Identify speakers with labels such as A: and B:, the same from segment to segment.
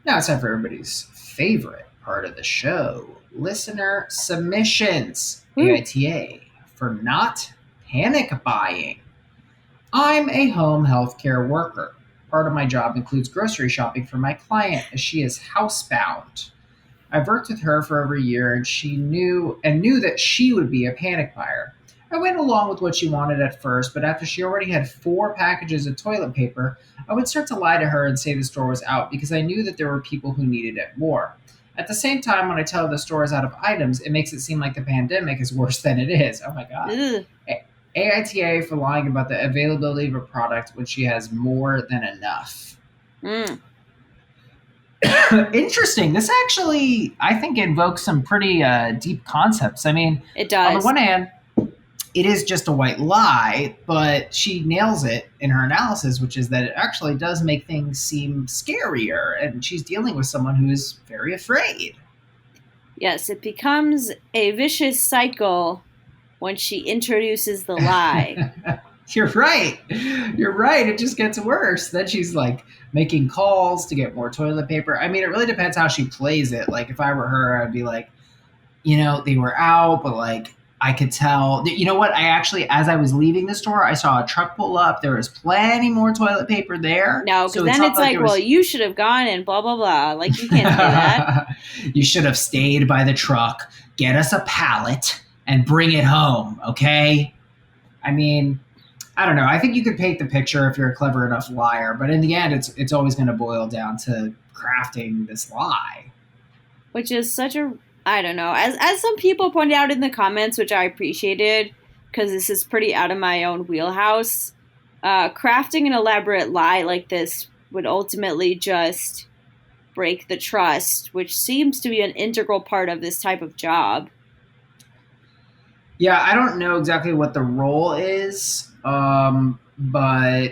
A: Now it's time for everybody's favorite part of the show, listener submissions,
B: Woo.
A: AITA, for not panic buying. I'm a home healthcare worker. Part of my job includes grocery shopping for my client as she is housebound. I've worked with her for over a year and she knew that she would be a panic buyer. I went along with what she wanted at first, but after she already had 4 packages of toilet paper, I would start to lie to her and say the store was out because I knew that there were people who needed it more. At the same time, when I tell her the store is out of items, it makes it seem like the pandemic is worse than it is. Oh my god.
B: Ugh.
A: AITA for lying about the availability of a product when she has more than enough.
B: Mm,
A: Interesting. This actually, I think, invokes some pretty deep concepts. I mean,
B: it
A: on the
B: does.
A: one hand, it is just a white lie, but she nails it in her analysis, which is that it actually does make things seem scarier, and she's dealing with someone who is very afraid.
B: Yes, it becomes a vicious cycle when she introduces the lie.
A: You're right. You're right. It just gets worse. Then she's like making calls to get more toilet paper. I mean, it really depends how she plays it. Like, if I were her, I'd be like, they were out, but like I could tell. You know what? I actually, as I was leaving the store, I saw a truck pull up. There was plenty more toilet paper there,
B: No, because
A: so it's
B: then
A: not
B: it's
A: like
B: like,
A: there
B: well,
A: was.
B: you should have gone and blah, blah, blah. Like, you can't say that.
A: You should have stayed by the truck, get us a pallet, and bring it home. Okay. I mean, I don't know. I think you could paint the picture if you're a clever enough liar, but in the end, it's always going to boil down to crafting this lie.
B: Which is such a, I don't know. As some people pointed out in the comments, which I appreciated, because this is pretty out of my own wheelhouse, crafting an elaborate lie like this would ultimately just break the trust, which seems to be an integral part of this type of job.
A: Yeah, I don't know exactly what the role is, but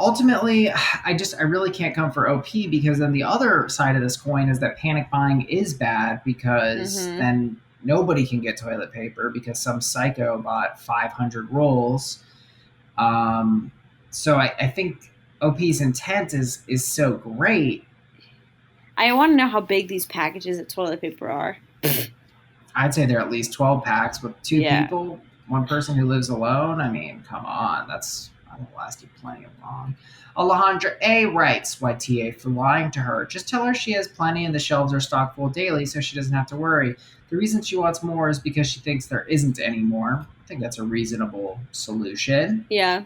A: ultimately, I really can't come for OP because then the other side of this coin is that panic buying is bad because
B: Mm-hmm.
A: then nobody can get toilet paper because some psycho bought 500 rolls. Um, so I think OP's intent is so great.
B: I want to know how big these packages of toilet paper are.
A: I'd say there are at least 12 packs with two
B: Yeah.
A: people, one person who lives alone. I mean, come on, that'll last you plenty of long. Alejandra A writes YTA for lying to her. Just tell her she has plenty and the shelves are stocked full daily so she doesn't have to worry. The reason she wants more is because she thinks there isn't any more. I think that's a reasonable solution.
B: Yeah.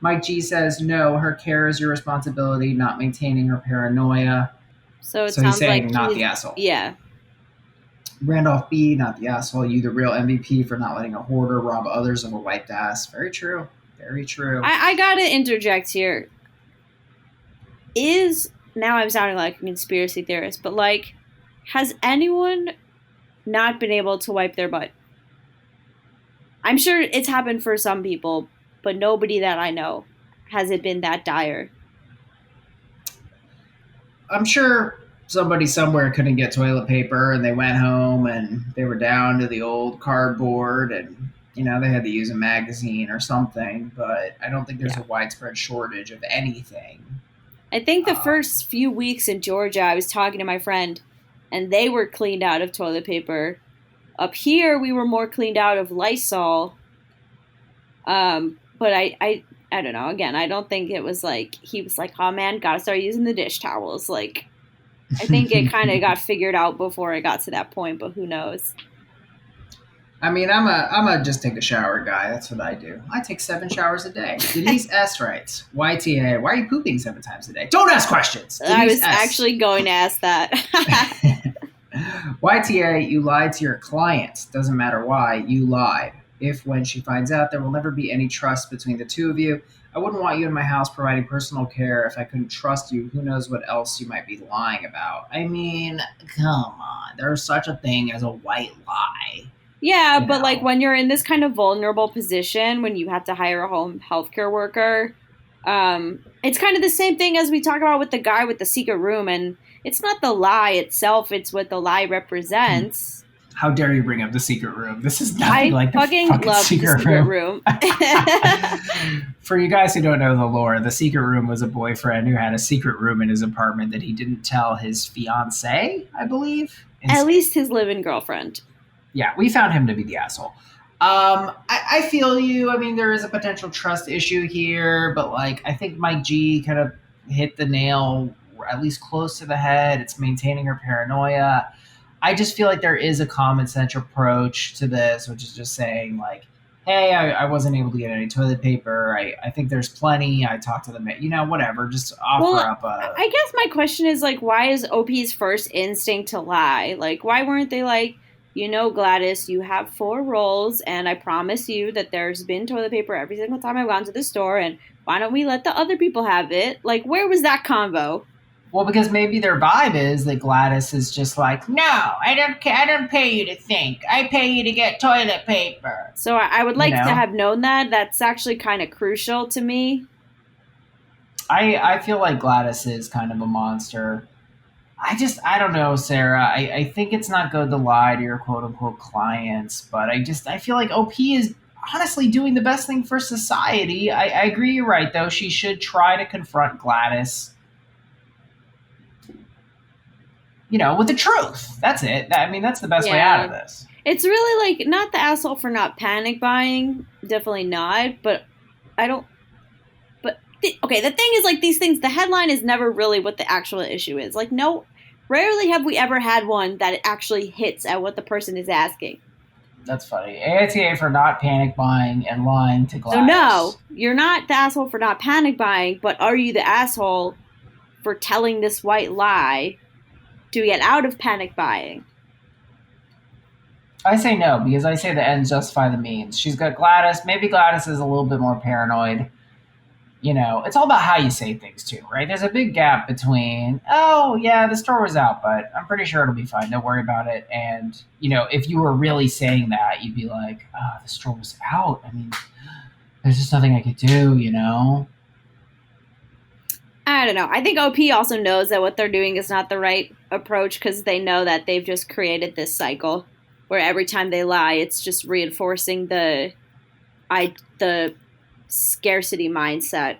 A: Mike G says, no, her care is your responsibility, not maintaining her paranoia.
B: So it
A: So he's
B: sounds like
A: saying, not the
B: he's,
A: asshole.
B: yeah.
A: Randolph B, not the asshole. You, the real MVP, for not letting a hoarder rob others of a wiped ass. Very true. Very true.
B: I gotta interject here. Now I'm sounding like a conspiracy theorist, but like, has anyone not been able to wipe their butt? I'm sure it's happened for some people, but nobody that I know has it been that dire.
A: I'm sure somebody somewhere couldn't get toilet paper and they went home and they were down to the old cardboard and they had to use a magazine or something, but I don't think there's
B: Yeah.
A: a widespread shortage of anything.
B: I think the
A: Um,
B: first few weeks in Georgia, I was talking to my friend, and they were cleaned out of toilet paper. Up here, we were more cleaned out of Lysol. But I don't know. Again, I don't think it was like he was like, "Oh man, gotta start using the dish towels." Like, I think it kind of got figured out before it got to that point. But who knows?
A: I mean, I'm a just take a shower guy. That's what I do. I take 7 showers a day. Denise S writes, YTA, why are you pooping 7 times a day? Don't ask questions.
B: I
A: Denise
B: was
A: S.
B: actually going to ask that.
A: YTA, you lied to your client. Doesn't matter why, you lied. If when she finds out, there will never be any trust between the two of you. I wouldn't want you in my house providing personal care if I couldn't trust you. Who knows what else you might be lying about? I mean, come on. There's such a thing as a white lie.
B: Yeah,
A: You
B: but like
A: know,
B: when you're in this kind of vulnerable position, when you have to hire a home healthcare worker, it's kind of the same thing as we talk about with the guy with the secret room. And it's not the lie itself, it's what the lie represents.
A: How dare you bring up the secret room? This is nothing
B: I
A: like the
B: fucking
A: fucking
B: love the
A: secret
B: secret
A: room.
B: room.
A: For you guys who don't know the lore, the secret room was a boyfriend who had a secret room in his apartment that he didn't tell his fiancée, I believe.
B: At least his live-in girlfriend.
A: Yeah, we found him to be the asshole. I feel you. I mean, there is a potential trust issue here, but like I think Mike G kind of hit the nail at least close to the head. It's maintaining her paranoia. I just feel like there is a common sense approach to this, which is just saying like, hey, I wasn't able to get any toilet paper. I think there's plenty. I talked to them, whatever. Just offer up a.
B: I guess my question is like, why is OP's first instinct to lie? Like, why weren't they like, Gladys, you have 4 rolls, and I promise you that there's been toilet paper every single time I've gone to the store, and why don't we let the other people have it? Like, where was that convo?
A: Well, because maybe their vibe is that Gladys is just like, no, I don't pay you to think. I pay you to get toilet paper.
B: So I would like to have known that. That's actually kind of crucial to me.
A: I feel like Gladys is kind of a monster. I don't know, Sarah. I think it's not good to lie to your quote unquote clients, but I feel like OP is honestly doing the best thing for society. I agree, you're right, though. She should try to confront Gladys. With the truth. That's it. I mean, that's the best way out of this.
B: It's really like not the asshole for not panic buying. Definitely not. But I don't. But okay, the thing is like these things. The headline is never really what the actual issue is. Like rarely have we ever had one that it actually hits at what the person is asking.
A: That's funny. AITA for not panic buying and lying to Gladys.
B: So no, you're not the asshole for not panic buying, but are you the asshole for telling this white lie to get out of panic buying?
A: I say no, because I say the ends justify the means. She's got Gladys. Maybe Gladys is a little bit more paranoid. It's all about how you say things too, right? There's a big gap between, oh, yeah, the store was out, but I'm pretty sure it'll be fine. Don't worry about it. And, if you were really saying that, you'd be like, the store was out. I mean, there's just nothing I could do,
B: I don't know. I think OP also knows that what they're doing is not the right approach because they know that they've just created this cycle where every time they lie, it's just reinforcing the scarcity mindset.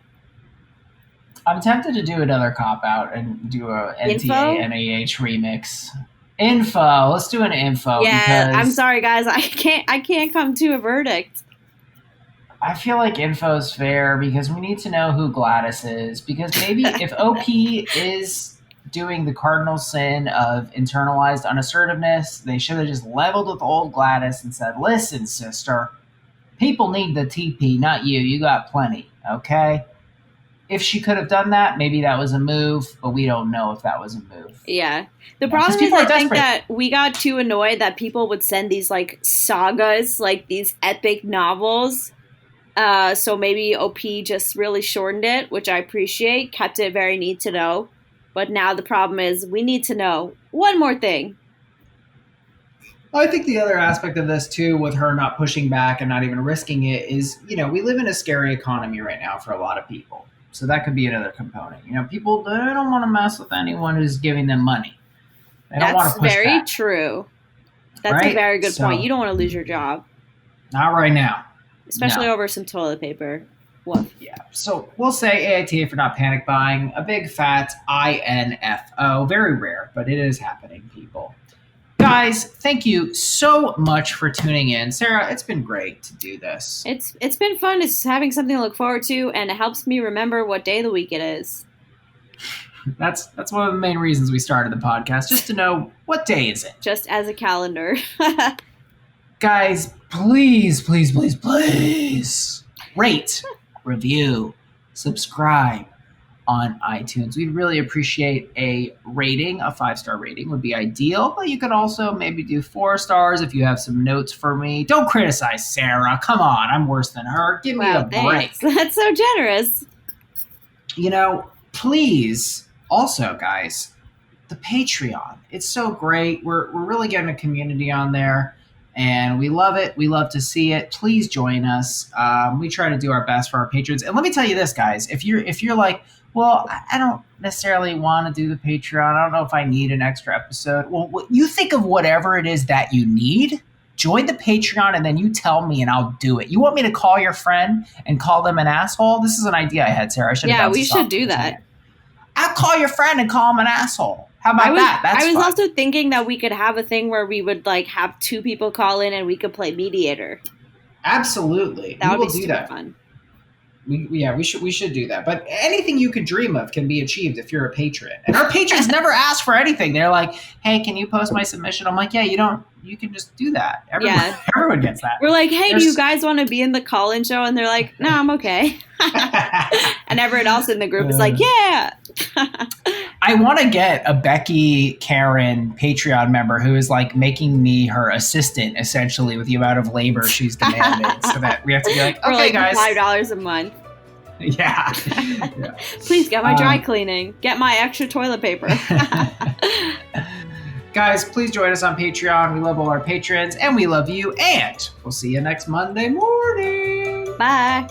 A: I'm tempted to do another cop-out and do a NTA NAH remix. Info. Let's do an info.
B: Yeah, I'm sorry, guys. I can't come to a verdict.
A: I feel like info is fair because we need to know who Gladys is. Because maybe if OP is doing the cardinal sin of internalized unassertiveness, they should have just leveled with old Gladys and said, listen, sister, people need the TP, not you. You got plenty, okay? If she could have done that, maybe that was a move, but we don't know if that was a move.
B: Yeah. The problem is I think that we got too annoyed that people would send these like sagas, like these epic novels. So maybe OP just really shortened it, which I appreciate, kept it very need to know. But now the problem is we need to know one more thing.
A: I think the other aspect of this, too, with her not pushing back and not even risking it is, we live in a scary economy right now for a lot of people. So that could be another component. People, they don't want to mess with anyone who's giving them money. They don't want to push
B: very
A: back.
B: True. That's a very good point. You don't want to lose your job.
A: Not right now.
B: Especially over some toilet paper. Woof.
A: Yeah. So we'll say AITA for not panic buying. A big fat INFO. Very rare, but it is happening, people. Guys, thank you so much for tuning in. Sarah, it's been great to do this.
B: It's been fun. It's having something to look forward to, and it helps me remember what day of the week it is.
A: That's one of the main reasons we started the podcast, just to know what day is it.
B: Just as a calendar.
A: Guys, please, please, please, please rate, review, subscribe on iTunes. We'd really appreciate a rating. A 5-star rating would be ideal, but you could also maybe do 4 stars if you have some notes for me. Don't criticize Sarah. Come on, I'm worse than her. Give me a break.
B: That's so generous.
A: Please, also, guys, the Patreon. It's so great. We're really getting a community on there. And we love it. We love to see it. Please join us. We try to do our best for our patrons. And let me tell you this, guys. If you're like, Well, I don't necessarily want to do the Patreon. I don't know if I need an extra episode. Well, you think of whatever it is that you need. Join the Patreon and then you tell me and I'll do it. You want me to call your friend and call them an asshole? This is an idea I had, Sarah. I should have
B: we should do that.
A: I'll call your friend and call him an asshole. How about that?
B: I was also thinking that we could have a thing where we would like have 2 people call in and we could play mediator.
A: Absolutely.
B: That would be super fun.
A: We should do that. But anything you could dream of can be achieved if you're a patron. And our patrons never ask for anything. They're like, "Hey, can you post my submission?" I'm like, "Yeah, you can just do that." Everyone gets that.
B: We're like, "Hey, do you guys want to be in the call-in show?" And they're like, "No, I'm okay." And everyone else in the group is like, "Yeah."
A: I want to get a Becky Karen Patreon member who is like making me her assistant essentially with the amount of labor she's demanding, so that we have to be like, "Okay, guys,
B: $5 a month."
A: Yeah.
B: Please get my dry cleaning. Get my extra toilet paper.
A: Guys, please join us on Patreon. We love all our patrons and we love you. And we'll see you next Monday morning.
B: Bye.